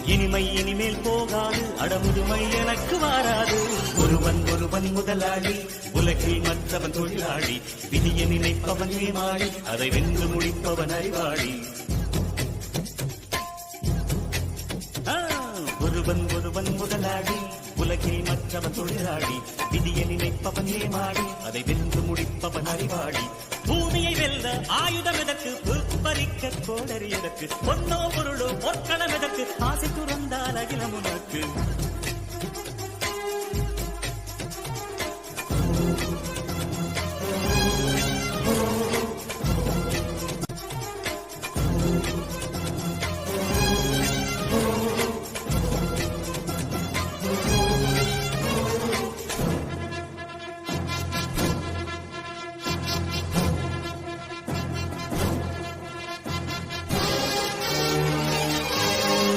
இனிமை இனிமேல் போகாது அடமுதுமை எனக்கு வாராது. ஒருவன் ஒருவன் முதலாளி, உலகில் மற்றவன் தொழிலாளி. விதியை நினைப்பவன் ஏமாளி, அதை வென்று முடிப்பவன் அறிவாளி. ஒருவன் ஒருவன் முதலாளி, உலகில் மற்றவன் தொழிலாளி. விதியை நினைப்பவன் ஏமாளி, அதை வென்று முடிப்பவன் அறிவாளி. பூமியை வெல்ல ஆயுதம் எதற்கு, பறிக்க கோடரி எதற்கு, பொன்னோ பொருளோ பொற்களம் எதற்கு,